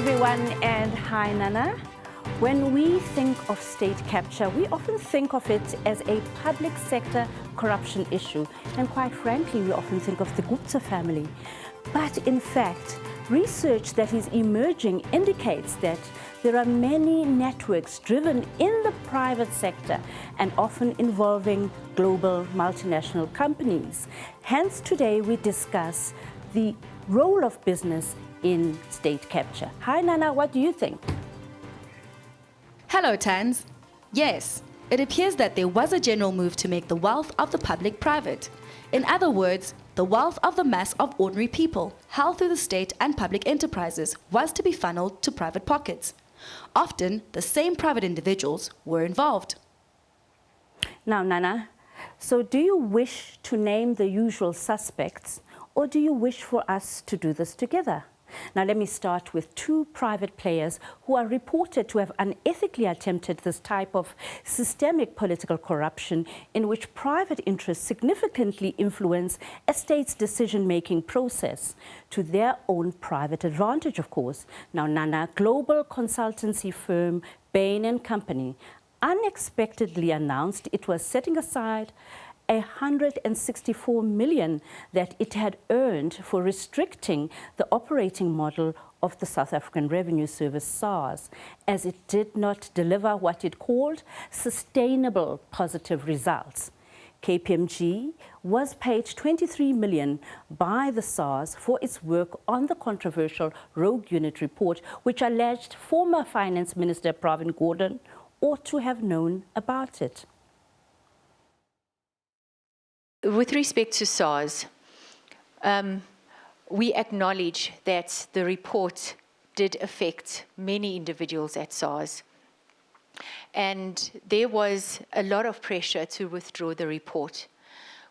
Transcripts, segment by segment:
everyone, and hi, Nana. When we think of state capture, we often think of it as a public sector corruption issue. And quite frankly, we often think of the Gupta family. But in fact, research that is emerging indicates that there are many networks driven in the private sector and often involving global multinational companies. Hence, today we discuss the role of business in state capture. Hi, Nana, what do you think? Hello, Tans. Yes, it appears that there was a general move to make the wealth of the public private. In other words, the wealth of the mass of ordinary people, held through the state and public enterprises, was to be funneled to private pockets. Often, the same private individuals were involved. Now, Nana, so do you wish to name the usual suspects, or do you wish for us to do this together? Now, let me start with two private players who are reported to have unethically attempted this type of systemic political corruption in which private interests significantly influence a state's decision-making process to their own private advantage, of course. Now, Nana, global consultancy firm Bain & Company unexpectedly announced it was setting aside 164 million that it had earned for restricting the operating model of the South African Revenue Service, SARS, as it did not deliver what it called sustainable positive results. KPMG was paid 23 million by the SARS for its work on the controversial Rogue Unit report, which alleged former Finance Minister Pravin Gordhan ought to have known about it. With respect to SARS, we acknowledge that the report did affect many individuals at SARS. And there was a lot of pressure to withdraw the report.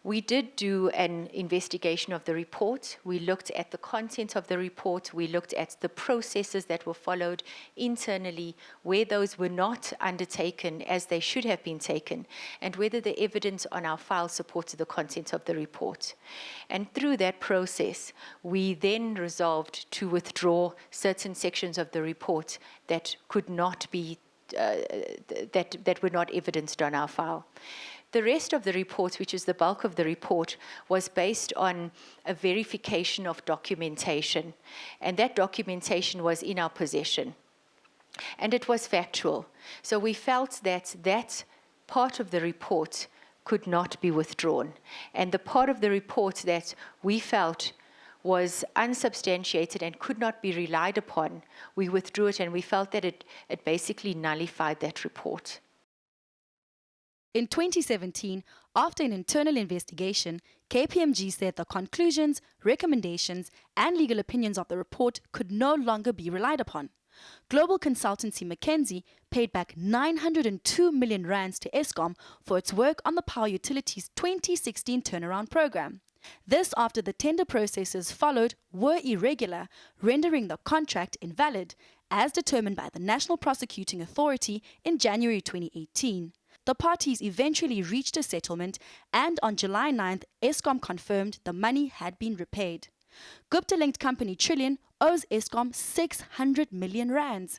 We did do an investigation of the report. We looked at the content of the report. We looked at the processes that were followed internally, where those were not undertaken as they should have been taken, and whether the evidence on our file supported the content of the report. And through that process, we then resolved to withdraw certain sections of the report that could not be, that were not evidenced on our file. The rest of the report, which is the bulk of the report, was based on a verification of documentation. And that documentation was in our possession. And it was factual. So we felt that that part of the report could not be withdrawn. And the part of the report that we felt was unsubstantiated and could not be relied upon, we withdrew it, and we felt that it basically nullified that report. In 2017, after an internal investigation, KPMG said the conclusions, recommendations, and legal opinions of the report could no longer be relied upon. Global consultancy McKinsey paid back 902 million rands to Escom for its work on the power utility's 2016 turnaround program. This after the tender processes followed were irregular, rendering the contract invalid, as determined by the National Prosecuting Authority in January 2018. The parties eventually reached a settlement, and on July 9th, Escom confirmed the money had been repaid. Gupta-linked company Trillion owes Escom 600 million rands.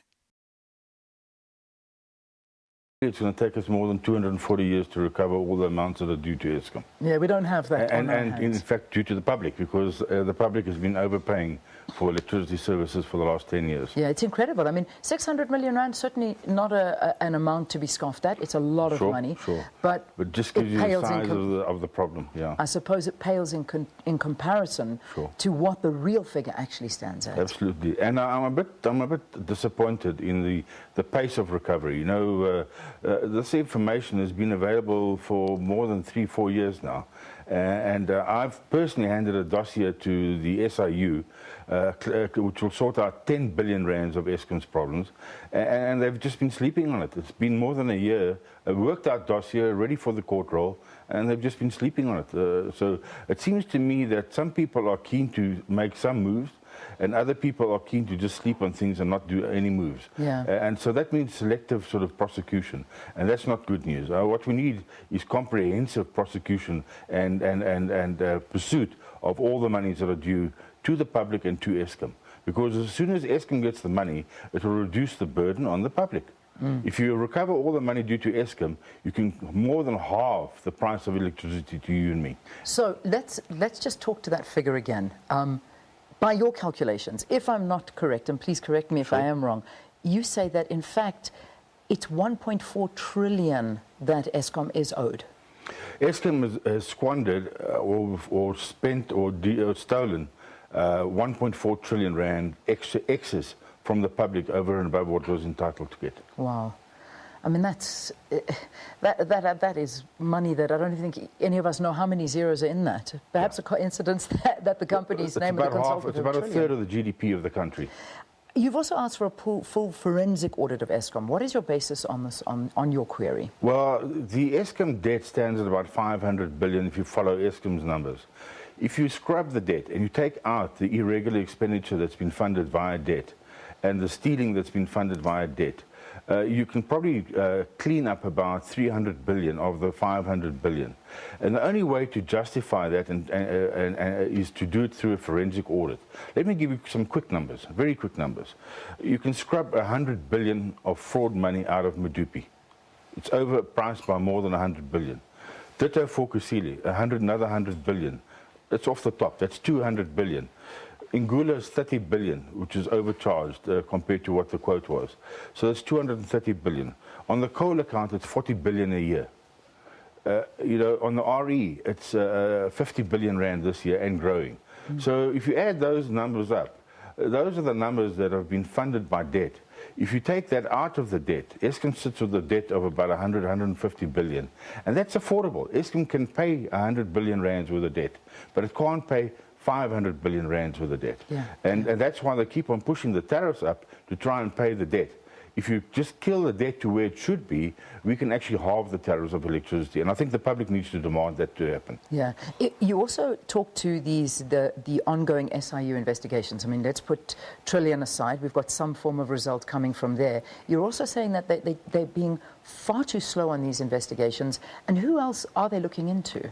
It's going to take us more than 240 years to recover all the amounts that are due to Escom. Yeah, we don't have that on our and in hands. fact, due to the public, because the public has been overpaying for electricity services for the last 10 years. Yeah, it's incredible. I mean, 600 million rand, certainly not an amount to be scoffed at. It's a lot of money. Sure. But just gives you the size of the problem, yeah. I suppose it pales in comparison to what the real figure actually stands at. Absolutely. And I'm a bit disappointed in the pace of recovery. You know, this information has been available for more than 3-4 years now. And I've personally handed a dossier to the SIU, which will sort out 10 billion rands of Eskom's problems, and they've just been sleeping on it. It's been more than a year, a worked out dossier, ready for the court roll, and they've just been sleeping on it. So it seems to me that some people are keen to make some moves, and other people are keen to just sleep on things and not do any moves. Yeah. And so that means selective sort of prosecution, and that's not good news. What we need is comprehensive prosecution and pursuit of all the monies that are due to the public and to Eskom. because as soon as Eskom gets the money, it will reduce the burden on the public. If you recover all the money due to Eskom, you can more than halve the price of electricity to you and me. So let's just talk to that figure again. By your calculations, if I'm not correct, and please correct me if I am wrong, you say that in fact it's 1.4 trillion that Eskom is owed. Eskom has squandered or spent or stolen 1.4 trillion rand excess from the public over and above what was entitled to get. Wow. I mean, that is money that I don't think any of us know how many zeros are in that. Perhaps a coincidence that the company's name of the consultant. It's about a third of the GDP of the country. You've also asked for a full forensic audit of Eskom. What is your basis on this, on your query? Well, the Eskom debt stands at about 500 billion if you follow Eskom's numbers. If you scrub the debt and you take out the irregular expenditure that's been funded via debt and the stealing that's been funded via debt, you can probably clean up about 300 billion of the 500 billion. And the only way to justify that is to do it through a forensic audit. Let me give you some quick numbers, very quick numbers. You can scrub 100 billion of fraud money out of Medupi. It's overpriced by more than 100 billion. Ditto for Kusile, another 100 billion. That's off the top, that's 200 billion. Ngula is 30 billion, which is overcharged compared to what the quote was. So that's 230 billion. On the coal account, it's 40 billion a year. You know, on the RE, it's 50 billion rand this year and growing. So if you add those numbers up, those are the numbers that have been funded by debt. If you take that out of the debt, Eskom sits with a debt of about 150 billion. And that's affordable. Eskom can pay 100 billion rands worth of debt, but it can't pay 500 billion rands worth of debt. Yeah. And that's why they keep on pushing the tariffs up to try and pay the debt. If you just kill the debt to where it should be, we can actually halve the tariffs of electricity. And I think the public needs to demand that to happen. Yeah. You also talk to the ongoing SIU investigations. I mean, let's put Trillion aside. We've got some form of result coming from there. You're also saying that they're being far too slow on these investigations. And who else are they looking into?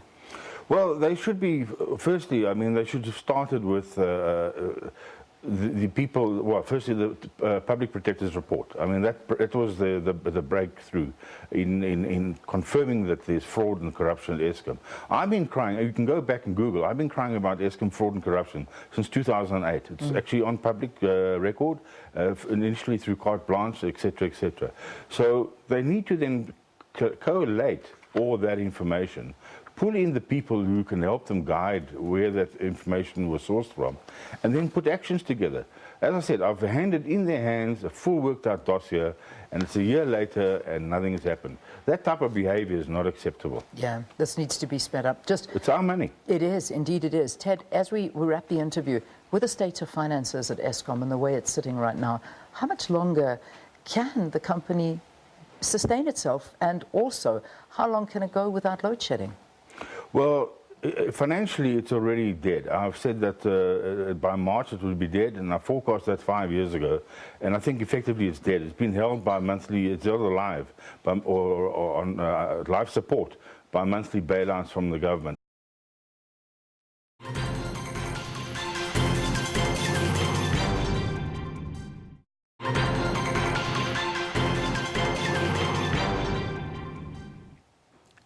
Well, they should be, firstly, I mean, they should have started with the people, well, firstly, the Public Protector's report. I mean, that was the breakthrough in confirming that there's fraud and corruption at Eskom. I've been crying, you can go back and Google, I've been crying about Eskom fraud and corruption since 2008. It's actually on public record, initially through carte blanche, etc., etc. So they need to then collate all that information, pull in the people who can help them guide where that information was sourced from, and then put actions together. As I said, I've handed in their hands a full worked out dossier, and it's a year later and nothing has happened. That type of behavior is not acceptable. Yeah, this needs to be sped up. It's our money. It is, indeed it is. Ted, as we wrap the interview, with the state of finances at Eskom and the way it's sitting right now, how much longer can the company sustain itself, and also how long can it go without load shedding? Well, financially, it's already dead. I've said that by March it will be dead, and I forecast that 5 years ago. And I think effectively it's dead. It's been held by monthly, it's held alive, or on life support by monthly bailouts from the government.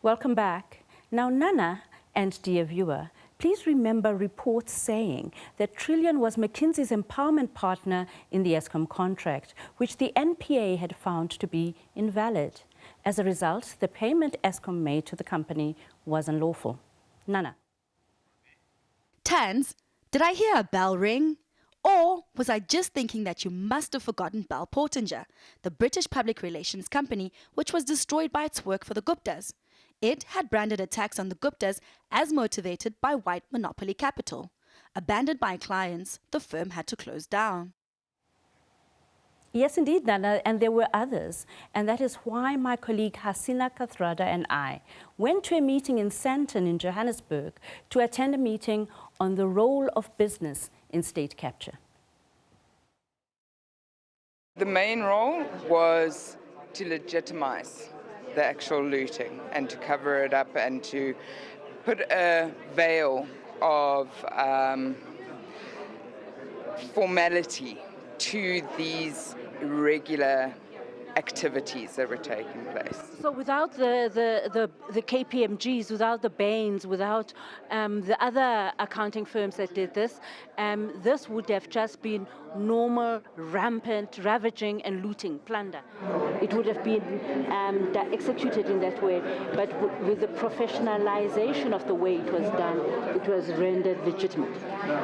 Welcome back. Now, Nana and dear viewer, please remember reports saying that Trillion was McKinsey's empowerment partner in the Eskom contract, which the NPA had found to be invalid. As a result, the payment Eskom made to the company was unlawful. Nana. Tans, did I hear a bell ring? Or was I just thinking that you must have forgotten Bell Portinger, the British public relations company which was destroyed by its work for the Guptas? It had branded attacks on the Guptas as motivated by white monopoly capital. Abandoned by clients, the firm had to close down. Yes, indeed, Nana, and there were others. And that is why my colleague Hasina Kathrada and I went to a meeting in Sandton in Johannesburg to attend a meeting on the role of business in state capture. The main role was to legitimize the actual looting and to cover it up and to put a veil of formality to these regular activities that were taking place. So without the KPMGs, without the Bains, without the other accounting firms that did this, this would have just been normal, rampant ravaging and looting, plunder. It would have been executed in that way, but with the professionalization of the way it was done, it was rendered legitimate,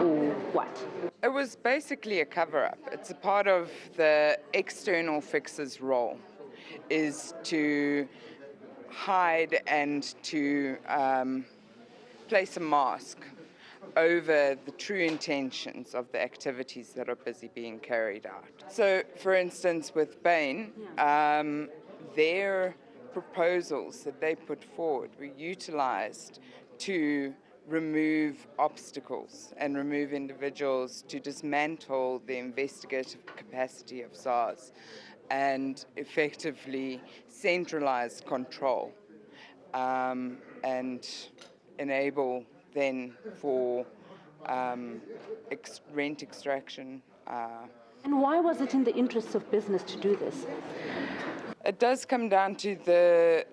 or what? It was basically a cover-up. It's a part of the external fixer's role, is to hide and to place a mask over the true intentions of the activities that are busy being carried out. So, for instance, with Bain, their proposals that they put forward were utilized to remove obstacles and remove individuals, to dismantle the investigative capacity of SARS and effectively centralize control and enable then for rent extraction. And why was it in the interests of business to do this? It does come down to the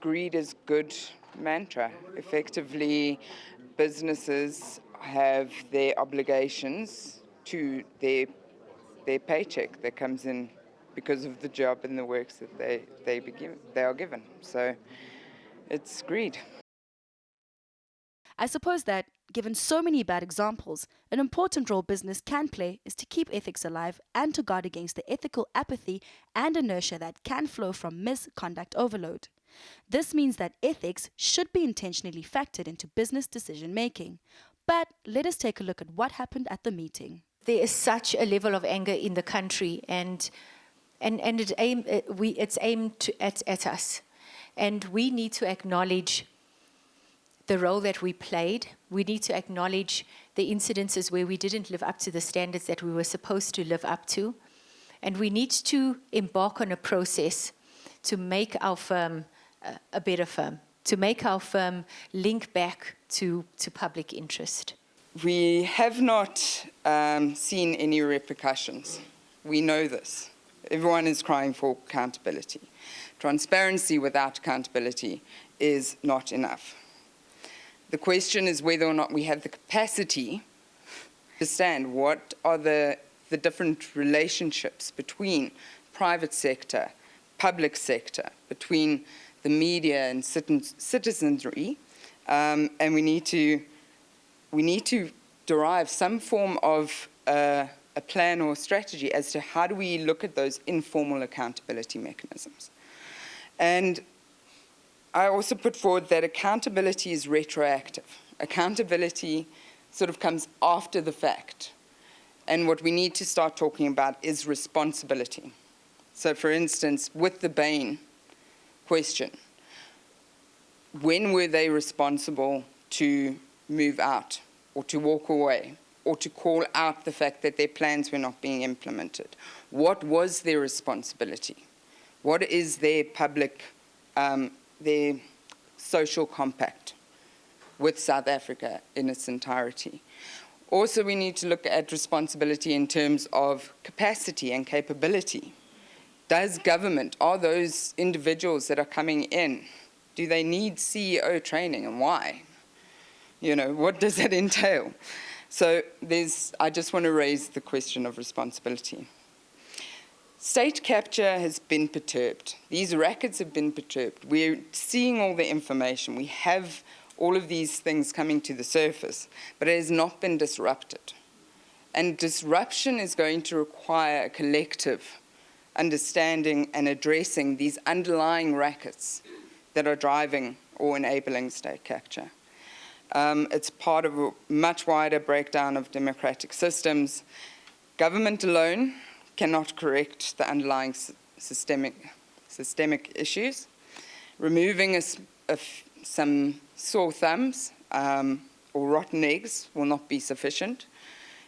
greed is good mantra. Effectively, businesses have their obligations to their paycheck that comes in because of the job and the works that they are given. So it's greed. I suppose that, given so many bad examples, an important role business can play is to keep ethics alive and to guard against the ethical apathy and inertia that can flow from misconduct overload. This means that ethics should be intentionally factored into business decision making. But let us take a look at what happened at the meeting. There is such a level of anger in the country, and it's aimed at us. And we need to acknowledge the role that we played. We need to acknowledge the incidences where we didn't live up to the standards that we were supposed to live up to. And we need to embark on a process to make our firm a better firm, to make our firm link back to public interest. We have not seen any repercussions. We know this. Everyone is crying for accountability. Transparency without accountability is not enough. The question is whether or not we have the capacity to understand what are the different relationships between private sector, public sector, between the media and citizenry, and we need to derive some form of a plan or strategy as to how do we look at those informal accountability mechanisms. And I also put forward that accountability is retroactive. Accountability sort of comes after the fact. And what we need to start talking about is responsibility. So, for instance, with the Bain question, when were they responsible to move out or to walk away or to call out the fact that their plans were not being implemented? What was their responsibility? What is their public, their social compact with South Africa in its entirety? Also, we need to look at responsibility in terms of capacity and capability. Does government, are those individuals that are coming in, do they need CEO training, and why? You know, what does that entail? So I just want to raise the question of responsibility. State capture has been perturbed. These rackets have been perturbed. We're seeing all the information. We have all of these things coming to the surface, but it has not been disrupted. And disruption is going to require a collective understanding and addressing these underlying rackets that are driving or enabling state capture. It's part of a much wider breakdown of democratic systems. Government alone cannot correct the underlying systemic issues. Removing some sore thumbs or rotten eggs will not be sufficient.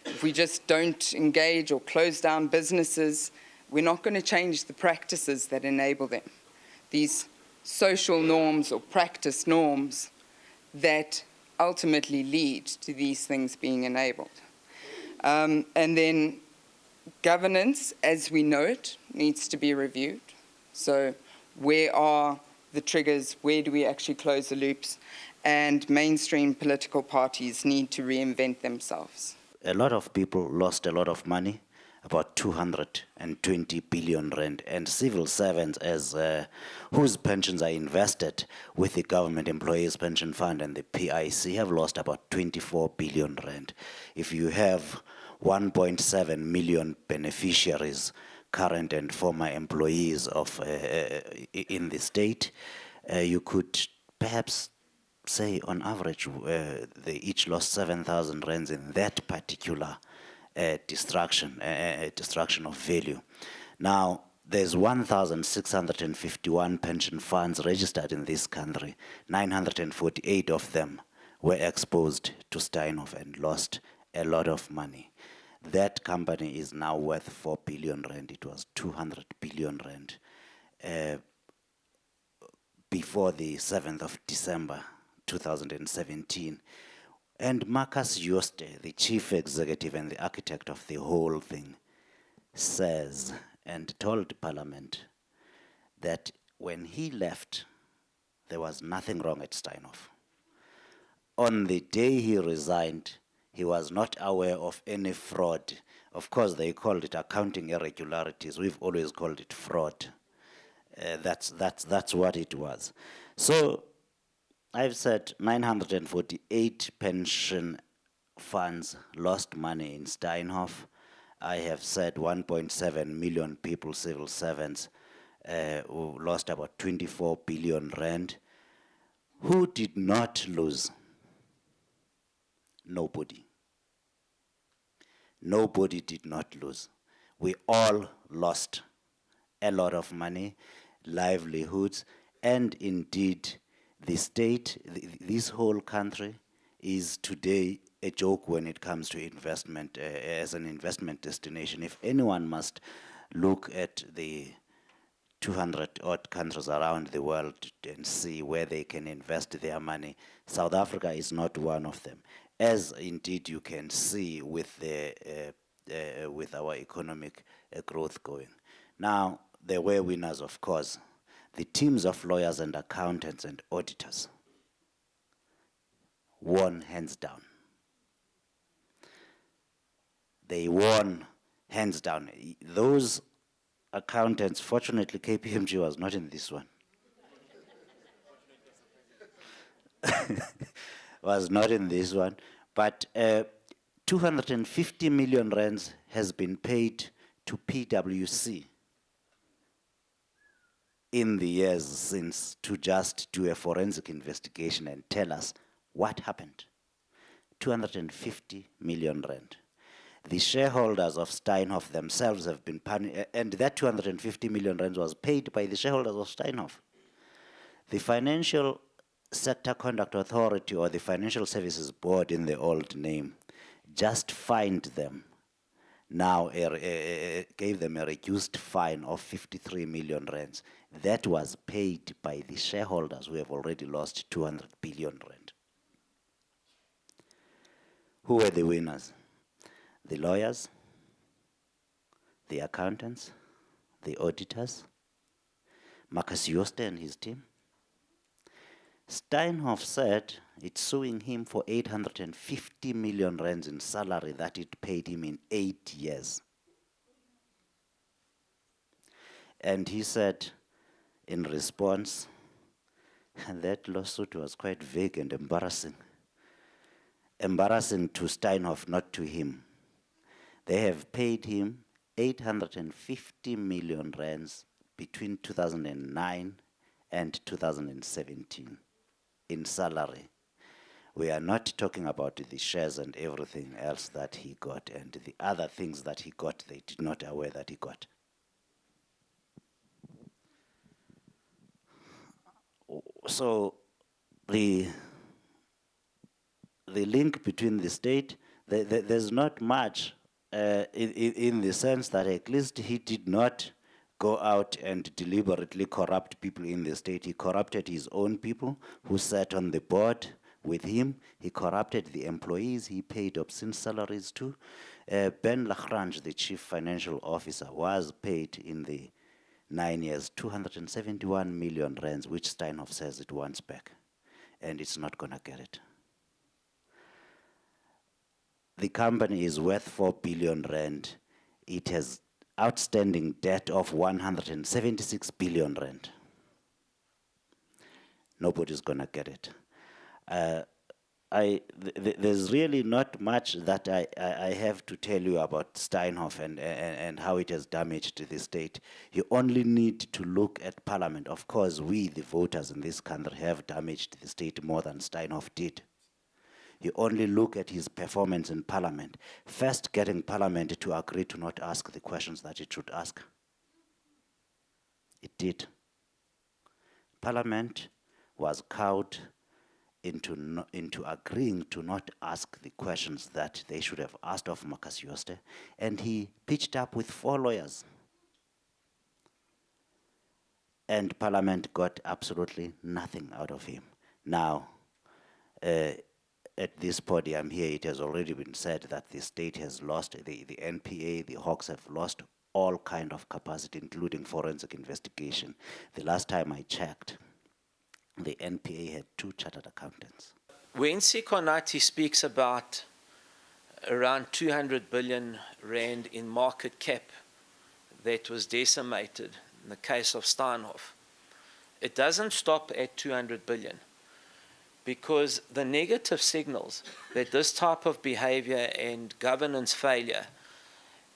If we just don't engage or close down businesses, we're not going to change the practices that enable them. These social norms or practice norms that ultimately lead to these things being enabled. And then governance, as we know it, needs to be reviewed. So where are the triggers? Where do we actually close the loops? And mainstream political parties need to reinvent themselves. A lot of people lost a lot of money, about 220 billion rand, and civil servants whose pensions are invested with the Government Employees Pension Fund and the PIC have lost about 24 billion rand. If you have 1.7 million beneficiaries, current and former employees in the state, you could perhaps say on average they each lost 7,000 rands in that particular destruction of value. Now, there's 1,651 pension funds registered in this country. 948 of them were exposed to Steinhoff and lost a lot of money. That company is now worth 4 billion rand. It was 200 billion rand before the 7th of December 2017. And Marcus Jooste, the chief executive and the architect of the whole thing, says and told Parliament that when he left, there was nothing wrong at Steinhoff. On the day he resigned, he was not aware of any fraud. Of course, they called it accounting irregularities. We've always called it fraud. That's what it was. So I've said 948 pension funds lost money in Steinhoff. I have said 1.7 million people, civil servants, who lost about 24 billion rand. Who did not lose? Nobody. Nobody did not lose. We all lost a lot of money, livelihoods, and indeed the state, this whole country is today a joke when it comes to investment as an investment destination. If anyone must look at the 200 odd countries around the world and see where they can invest their money, South Africa is not one of them, as indeed you can see with with our economic growth going. Now, there were winners, of course. The teams of lawyers and accountants and auditors won hands down. They won hands down. Those accountants, fortunately, KPMG was not in this one. Was not in this one. But 250 million rands has been paid to PwC in the years since to just do a forensic investigation and tell us what happened. 250 million rand. The shareholders of Steinhoff themselves have been punished, and that 250 million rand was paid by the shareholders of Steinhoff. The Financial Sector Conduct Authority, or the Financial Services Board in the old name, just fined them. Now gave them a reduced fine of 53 million rands. That was paid by the shareholders who have already lost 200 billion rand. Who were the winners? The lawyers, the accountants, the auditors, Marcus Jooste and his team. Steinhoff said it's suing him for 850 million rands in salary that it paid him in 8 years. And he said, in response, and that lawsuit was quite vague and embarrassing. Embarrassing to Steinhoff, not to him. They have paid him 850 million rands between 2009 and 2017 in salary. We are not talking about the shares and everything else that he got and the other things that he got they did not aware that he got. So the link between the state, there's not much in the sense that at least he did not go out and deliberately corrupt people in the state. He corrupted his own people who sat on the board, with him. He corrupted the employees. He paid obscene salaries too. Ben Lagrange, the chief financial officer, was paid in the 9 years 271 million rands, which Steinhoff says it wants back, and it's not going to get it. The company is worth 4 billion rand. It has outstanding debt of 176 billion rand. Nobody's going to get it. There's really not much that I have to tell you about Steinhoff and how it has damaged the state. You only need to look at Parliament. Of course, we, the voters in this country, have damaged the state more than Steinhoff did. You only look at his performance in Parliament. First, getting Parliament to agree to not ask the questions that it should ask. It did. Parliament was cowed into agreeing to not ask the questions that they should have asked of Marcus Jooste, and he pitched up with 4 lawyers. And Parliament got absolutely nothing out of him. Now, at this podium here, it has already been said that the state has lost, the NPA, the Hawks have lost all kind of capacity, including forensic investigation. The last time I checked, the NPA had 2 chartered accountants. When Sikonati speaks about around 200 billion rand in market cap that was decimated in the case of Steinhoff, it doesn't stop at 200 billion, because the negative signals that this type of behavior and governance failure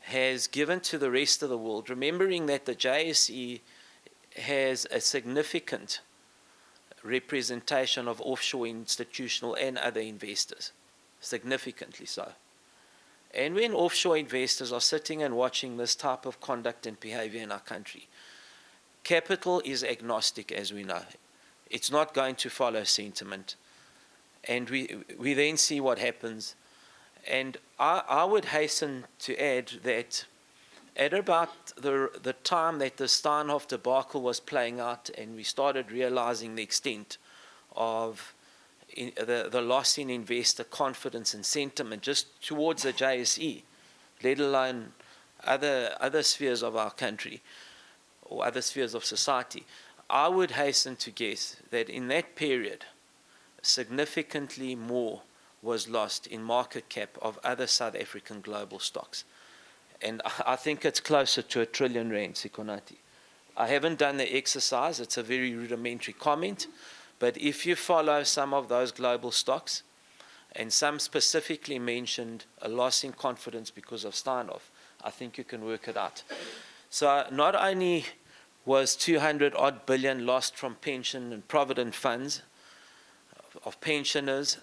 has given to the rest of the world, remembering that the JSE has a significant representation of offshore institutional and other investors, significantly so. And when offshore investors are sitting and watching this type of conduct and behavior in our country, capital is agnostic, as we know. It's not going to follow sentiment. And we then see what happens. And I would hasten to add that at about the time that the Steinhoff debacle was playing out and we started realizing the extent of the loss in investor confidence and sentiment just towards the JSE, let alone other spheres of our country or other spheres of society, I would hasten to guess that in that period, significantly more was lost in market cap of other South African global stocks. And I think it's closer to R1 trillion, Sikonati. I haven't done the exercise, it's a very rudimentary comment, but if you follow some of those global stocks, and some specifically mentioned a loss in confidence because of Steinhoff, I think you can work it out. So not only was 200 odd billion lost from pension and provident funds of pensioners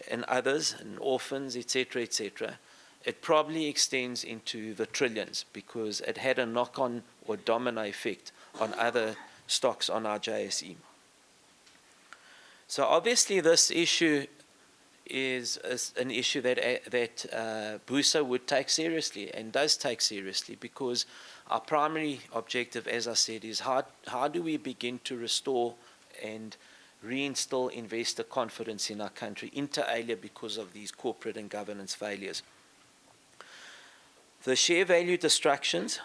and others and orphans, etc., etc., it probably extends into the trillions because it had a knock-on or domino effect on other stocks on our JSE. So obviously this issue is an issue that BUSA would take seriously and does take seriously, because our primary objective, as I said, is how do we begin to restore and reinstill investor confidence in our country, inter alia, because of these corporate and governance failures. The share value destructions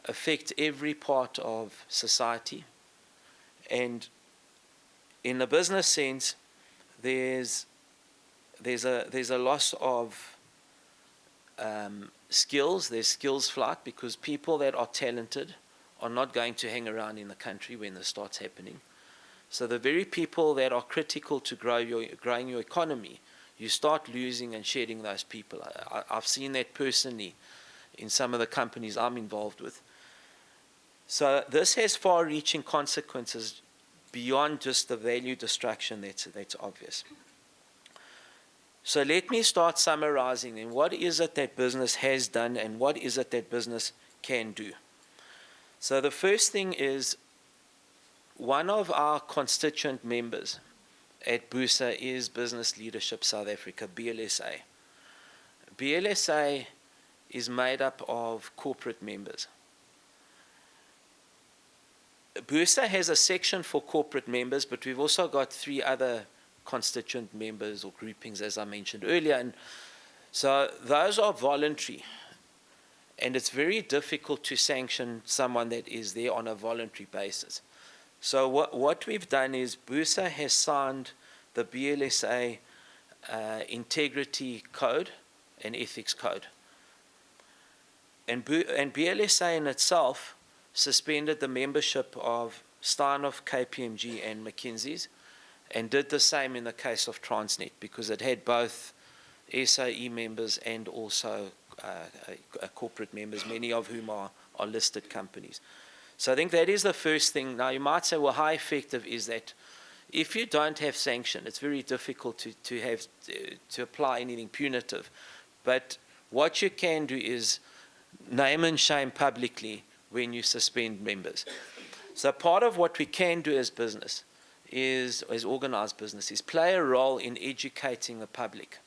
affect every part of society, and in the business sense, there's a loss of skills. There's skills flight, because people that are talented are not going to hang around in the country when this starts happening. So the very people that are critical to growing your economy, you start losing and shedding those people. I've seen that personally in some of the companies I'm involved with. So this has far-reaching consequences beyond just the value destruction that's obvious. So let me start summarizing then. What is it that business has done and what is it that business can do? So the first thing is, one of our constituent members at BUSA is Business Leadership South Africa, BLSA. BLSA is made up of corporate members. BUSA has a section for corporate members, but we've also got 3 other constituent members or groupings, as I mentioned earlier. And so those are voluntary. And it's very difficult to sanction someone that is there on a voluntary basis. So what we've done is BUSA has signed the BLSA Integrity Code and Ethics Code. And BLSA in itself suspended the membership of Steinhoff, KPMG and McKinsey's, and did the same in the case of Transnet, because it had both SAE members and also corporate members, many of whom are listed companies. So I think that is the first thing. Now you might say, well, how effective is that? If you don't have sanction, it's very difficult to apply anything punitive. But what you can do is name and shame publicly when you suspend members. So part of what we can do as business is, as organized business, is play a role in educating the public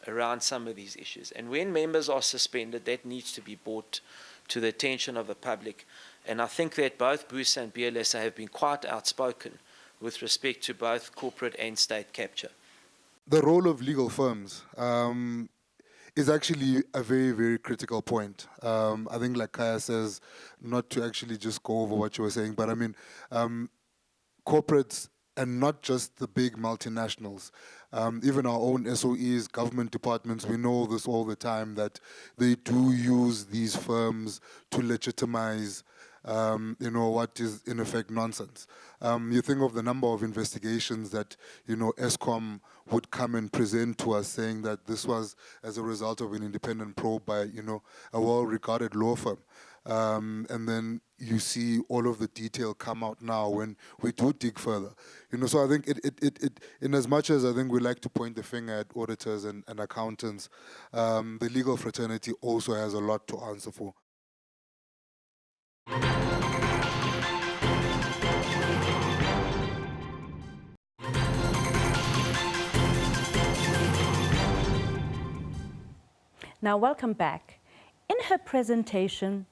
around some of these issues. And when members are suspended, that needs to be brought to the attention of the public. And I think that both BUSA and BLSA have been quite outspoken with respect to both corporate and state capture. The role of legal firms is actually a very, very critical point. I think, like Kaya says, not to actually just go over what you were saying, but I mean, corporates, and not just the big multinationals, even our own SOEs, government departments, we know this all the time, that they do use these firms to legitimize what is in effect nonsense. You think of the number of investigations that, Escom would come and present to us saying that this was as a result of an independent probe by, a well-regarded law firm. And then you see all of the detail come out now when we do dig further. So I think it in as much as I think we like to point the finger at auditors and accountants, the legal fraternity also has a lot to answer for. Now, welcome back. In her presentation,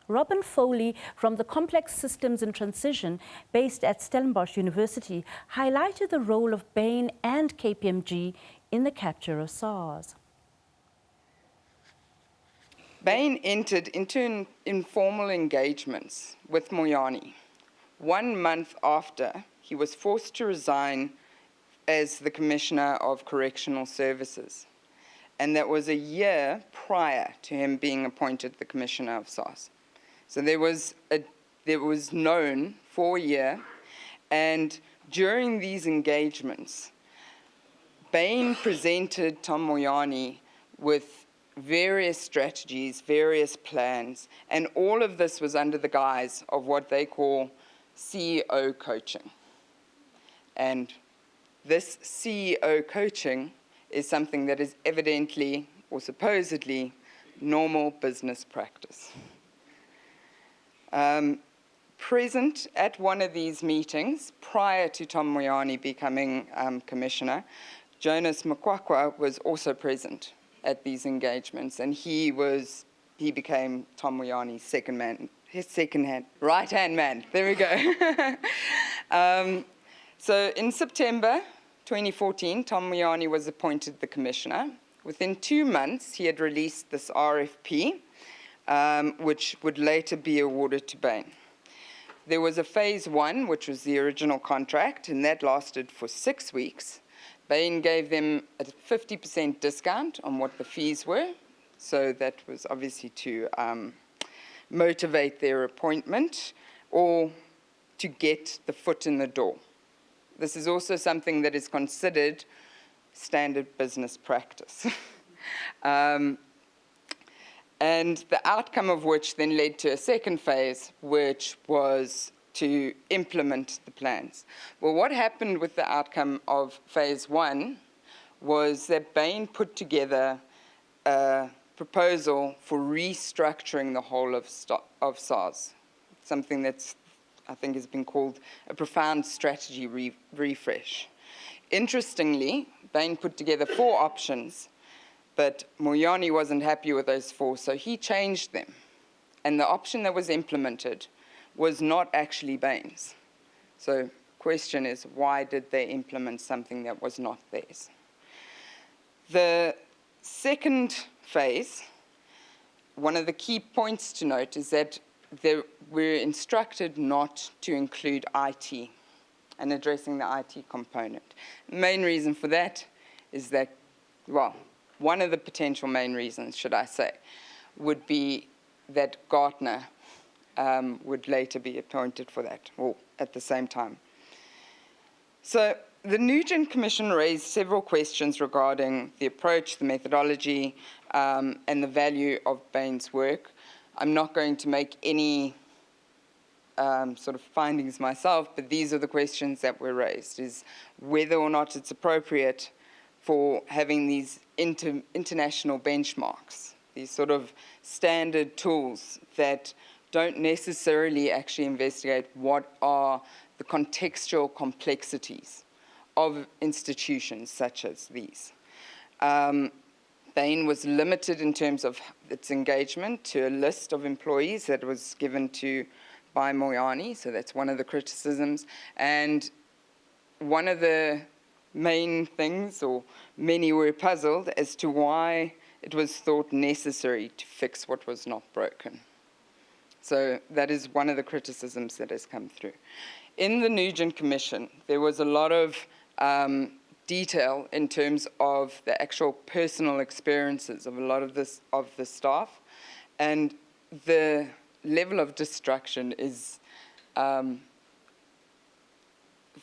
Robin Foley from the Complex Systems and Transition, based at Stellenbosch University, highlighted the role of Bain and KPMG in the capture of SARS. Bain entered into informal engagements with Moyani 1 month after he was forced to resign as the Commissioner of Correctional Services. And that was a year prior to him being appointed the Commissioner of SARS. So there was known for a year, and during these engagements, Bain presented Tom Moyani with various strategies, various plans, and all of this was under the guise of what they call CEO coaching. And this CEO coaching is something that is evidently or supposedly normal business practice. Present at one of these meetings, prior to Tom Moyani becoming commissioner, Jonas Makwakwa was also present at these engagements, and he became Tom Moyani's right-hand man. There we go. So in September 2014, Tom Moyani was appointed the commissioner. Within 2 months, he had released this RFP, which would later be awarded to Bain. There was a phase 1, which was the original contract, and that lasted for 6 weeks. Bain gave them a 50% discount on what the fees were, so that was obviously to motivate their appointment or to get the foot in the door. This is also something that is considered standard business practice. And the outcome of which then led to a second phase, which was to implement the plans. Well, what happened with the outcome of phase 1 was that Bain put together a proposal for restructuring the whole of SARS, something that's I think has been called a profound strategy refresh. Interestingly, Bain put together 4 options, but Moyani wasn't happy with those 4, so he changed them. And the option that was implemented was not actually Bain's. So question is, why did they implement something that was not theirs? The second phase, one of the key points to note is that we're instructed not to include IT and addressing the IT component. The main reason for that is that, well, one of the potential main reasons, should I say, would be that Gartner would later be appointed for that, or at the same time. So the Nugent Commission raised several questions regarding the approach, the methodology, and the value of Bain's work. I'm not going to make any sort of findings myself, but these are the questions that were raised, is whether or not it's appropriate for having these international benchmarks, these sort of standard tools that don't necessarily actually investigate what are the contextual complexities of institutions such as these. Bain was limited in terms of its engagement to a list of employees that was given to by Moyani, so that's one of the criticisms. And one of the main things, or many were puzzled as to why it was thought necessary to fix what was not broken. So that is one of the criticisms that has come through. In the Nugent Commission, there was a lot of detail in terms of the actual personal experiences of a lot of the staff, and the level of destruction is, for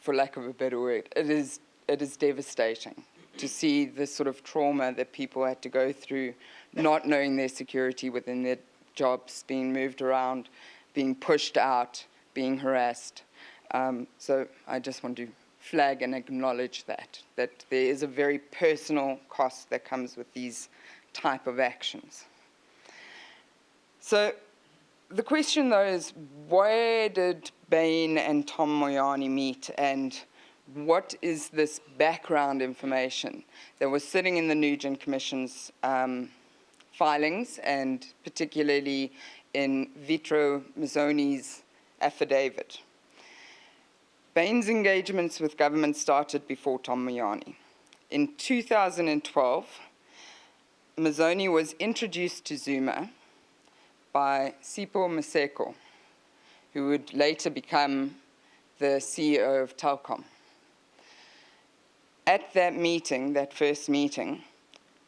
lack of a better word, it is devastating to see the sort of trauma that people had to go through, not knowing their security within their jobs, being moved around, being pushed out, being harassed. So I just want to flag and acknowledge that there is a very personal cost that comes with these type of actions. So the question, though, is where did Bain and Tom Moyani meet, and what is this background information that was sitting in the Nugent Commission's filings, and particularly in Vitro Mazzoni's affidavit? Bain's engagements with government started before Tom Moyani. In 2012, Mazzoni was introduced to Zuma by Sipho Maseko, who would later become the CEO of Telkom. At that meeting, that first meeting,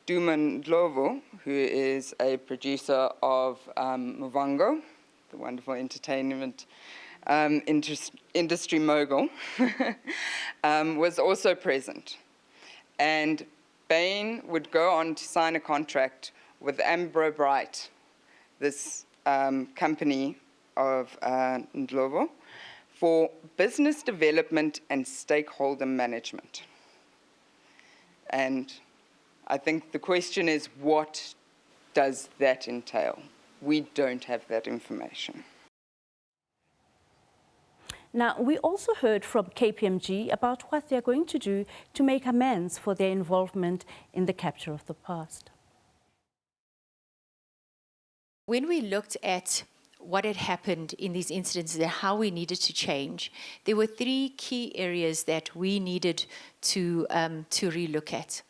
Duma Ndlovu, who is a producer of Muvhango, the wonderful entertainment industry mogul, was also present. And Bain would go on to sign a contract with Ambro Bright, this company of Ndlovu, for business development and stakeholder management. And I think the question is, what does that entail? We don't have that information. Now, we also heard from KPMG about what they're going to do to make amends for their involvement in the capture of the past. When we looked at what had happened in these incidents and how we needed to change, there were three key areas that we needed to relook at.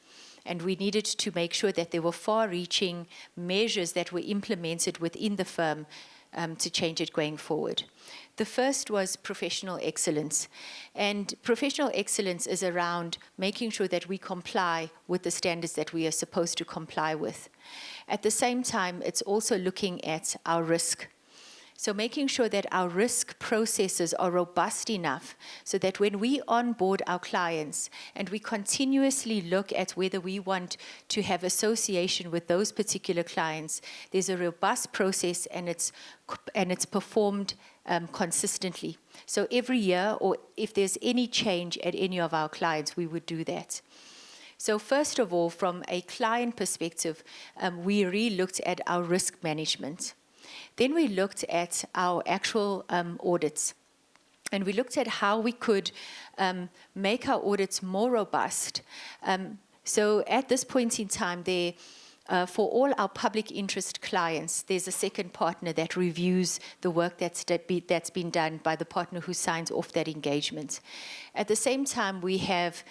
And we needed to make sure that there were far-reaching measures that were implemented within the firm to change it going forward. The first was professional excellence. And professional excellence is around making sure that we comply with the standards that we are supposed to comply with. At the same time, it's also looking at our risk. So making sure that our risk processes are robust enough so that when we onboard our clients and we continuously look at whether we want to have association with those particular clients, there's a robust process and it's performed consistently. So every year, or if there's any change at any of our clients, we would do that. So first of all, from a client perspective, we really looked at our risk management. Then we looked at our actual audits, and we looked at how we could make our audits more robust. So at this point in time, for all our public interest clients, there's a second partner that reviews the work that's been done by the partner who signs off that engagement. At the same time, we have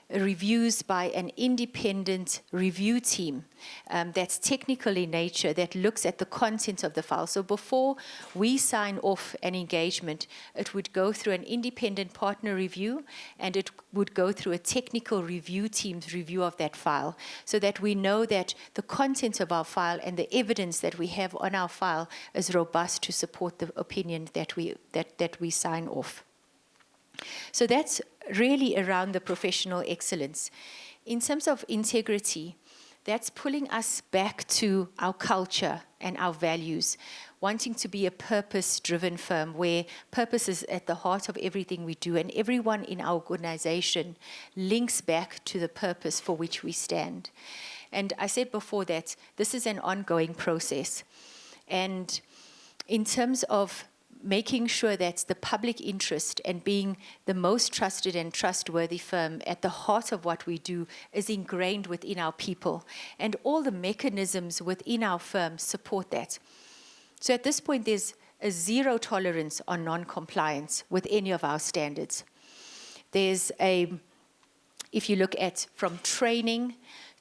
reviews by an independent review team that's technical in nature, that looks at the content of the file. So before we sign off an engagement, it would go through an independent partner review, and it would go through a technical review team's review of that file, so that we know that the content of our file and the evidence that we have on our file is robust to support the opinion that we sign off. So that's really around the professional excellence. In terms of integrity, that's pulling us back to our culture and our values, wanting to be a purpose-driven firm where purpose is at the heart of everything we do, and everyone in our organization links back to the purpose for which we stand. And I said before that this is an ongoing process. And in terms of making sure that the public interest and being the most trusted and trustworthy firm at the heart of what we do is ingrained within our people. And all the mechanisms within our firm support that. So at this point, there's a zero tolerance on non-compliance with any of our standards. There's if you look at from training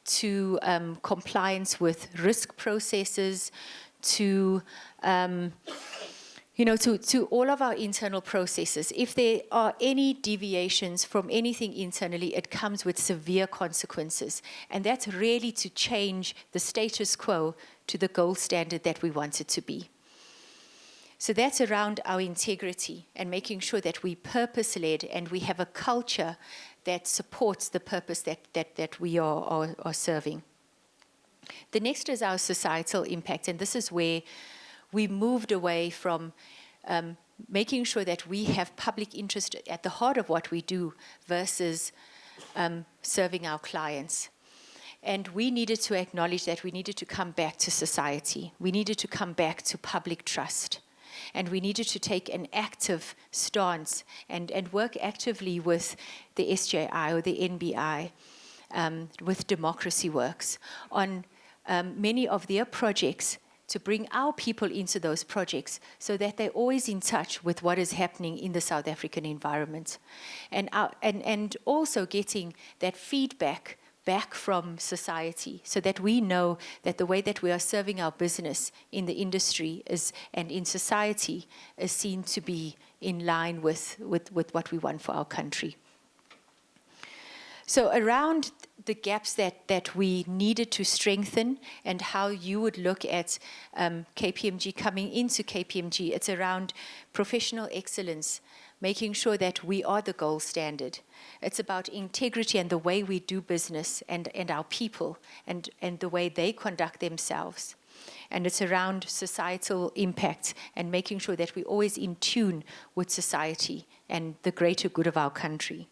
to compliance with risk processes to to all of our internal processes. If there are any deviations from anything internally, it comes with severe consequences. And that's really to change the status quo to the gold standard that we want it to be. So that's around our integrity and making sure that we purpose-led and we have a culture that supports the purpose that we are serving. The next is our societal impact, and this is where we moved away from making sure that we have public interest at the heart of what we do versus serving our clients. And we needed to acknowledge that we needed to come back to society. We needed to come back to public trust. And we needed to take an active stance and work actively with the SJI or the NBI, with Democracy Works, on many of their projects to bring our people into those projects so that they're always in touch with what is happening in the South African environment. And also getting that feedback back from society so that we know that the way that we are serving our business in the industry and in society is seen to be in line with what we want for our country. So around the gaps that we needed to strengthen and how you would look at KPMG coming into KPMG, it's around professional excellence, making sure that we are the gold standard. It's about integrity and the way we do business and our people and the way they conduct themselves. And it's around societal impact and making sure that we're always in tune with society and the greater good of our country.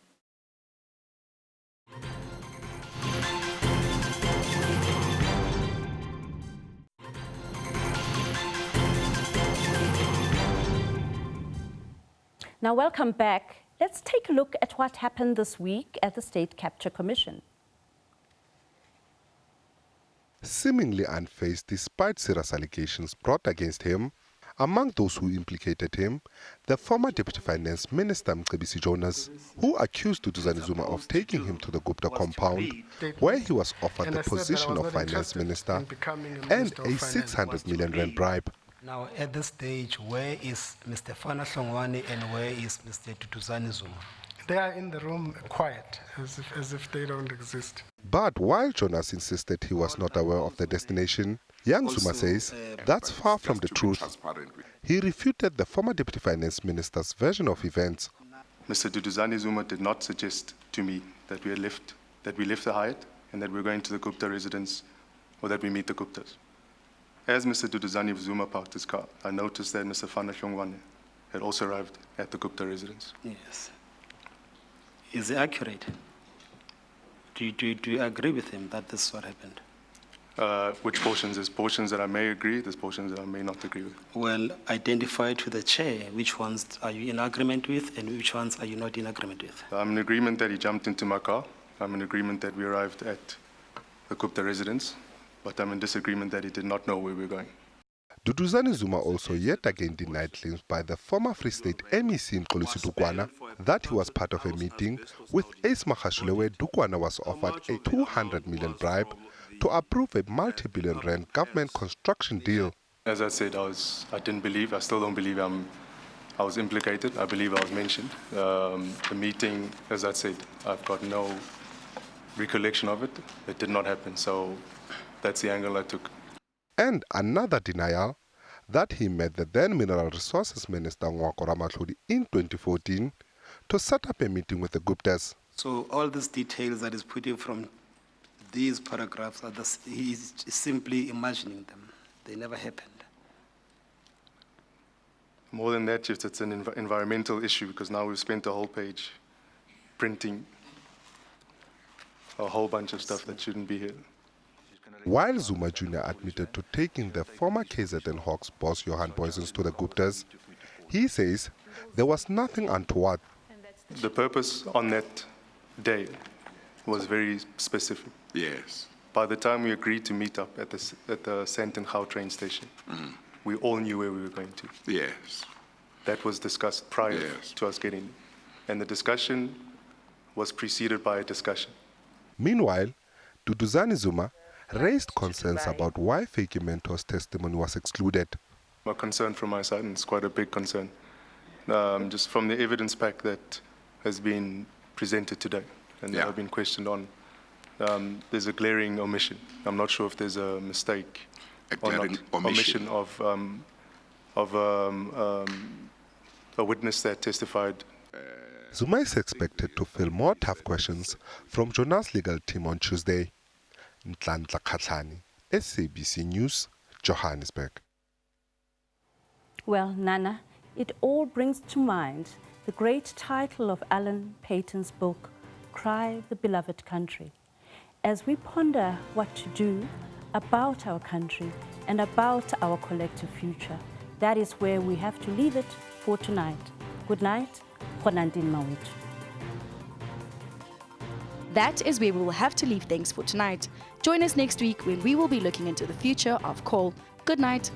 Now, welcome back. Let's take a look at what happened this week at the State Capture Commission. Seemingly unfazed despite serious allegations brought against him, among those who implicated him, the former Deputy Finance Minister Mcebisi Jonas, who accused Duduzane Zuma of taking him to the Gupta compound, where he was offered the position of Finance Minister and a 600 million rand bribe. Now, at this stage, where is Mr. Fana Hlongwane and where is Mr. Duduzane Zuma? They are in the room quiet, as if they don't exist. But while Jonas insisted he was not aware of the destination, young Zuma says that's far from the truth. He refuted the former Deputy Finance Minister's version of events. Mr. Duduzane Zuma did not suggest to me that we left the Hyatt and that we're going to the Gupta residence or that we meet the Guptas. As Mr. Duduzane Zuma parked his car, I noticed that Mr. Fana Hlongwane had also arrived at the Gupta residence. Yes. Is it accurate? Do you agree with him that this is what happened? Which portions? There's portions that I may agree, there's portions that I may not agree with. Well, identify to the chair which ones are you in agreement with and which ones are you not in agreement with? I'm in agreement that he jumped into my car. I'm in agreement that we arrived at the Gupta residence. but I'm in disagreement that he did not know where we were going. Duduzane Zuma also yet again denied claims by the former Free State MEC Mxolisi Dukwana that he was part of a meeting with Ace Magashule where Dukwana was offered a 200 million bribe to approve a multi-billion rand government construction deal. As I said, I didn't believe, I still don't believe I was implicated. I believe I was mentioned. The meeting, as I said, I've got no recollection of it. It did not happen, so that's the angle I took. And another denial that he met the then Mineral Resources Minister Ngwako Ramatlhodi in 2014 to set up a meeting with the Guptas. So all these details that is putting from these paragraphs, he's simply imagining them. They never happened. More than that, just it's an environmental issue because now we've spent a whole page printing a whole bunch of stuff that shouldn't be here. While Zuma Jr. admitted to taking the former KZN Hawks boss Johan Boysens to the Guptas, he says there was nothing untoward. The purpose on that day was very specific. Yes. By the time we agreed to meet up at the Sandton Gau train station, we all knew where we were going to. Yes. That was discussed prior to us getting there. And the discussion was preceded by a discussion. Meanwhile, Duduzane Zuma raised concerns about why Feki Mentor's testimony was excluded. A concern from my side, and it's quite a big concern, just from the evidence pack that has been presented today and that I've been questioned on. There's a glaring omission. I'm not sure if there's a mistake or not. Omission of a witness that testified. Zuma is expected to field more tough questions from Jonas' legal team on Tuesday. Ntlantla Khatlani, SABC News, Johannesburg. Well, Nana, it all brings to mind the great title of Alan Paton's book, Cry the Beloved Country. As we ponder what to do about our country and about our collective future, that is where we have to leave it for tonight. Good night, Khonandin Mawit. That is where we will have to leave things for tonight. Join us next week when we will be looking into the future of coal. Good night.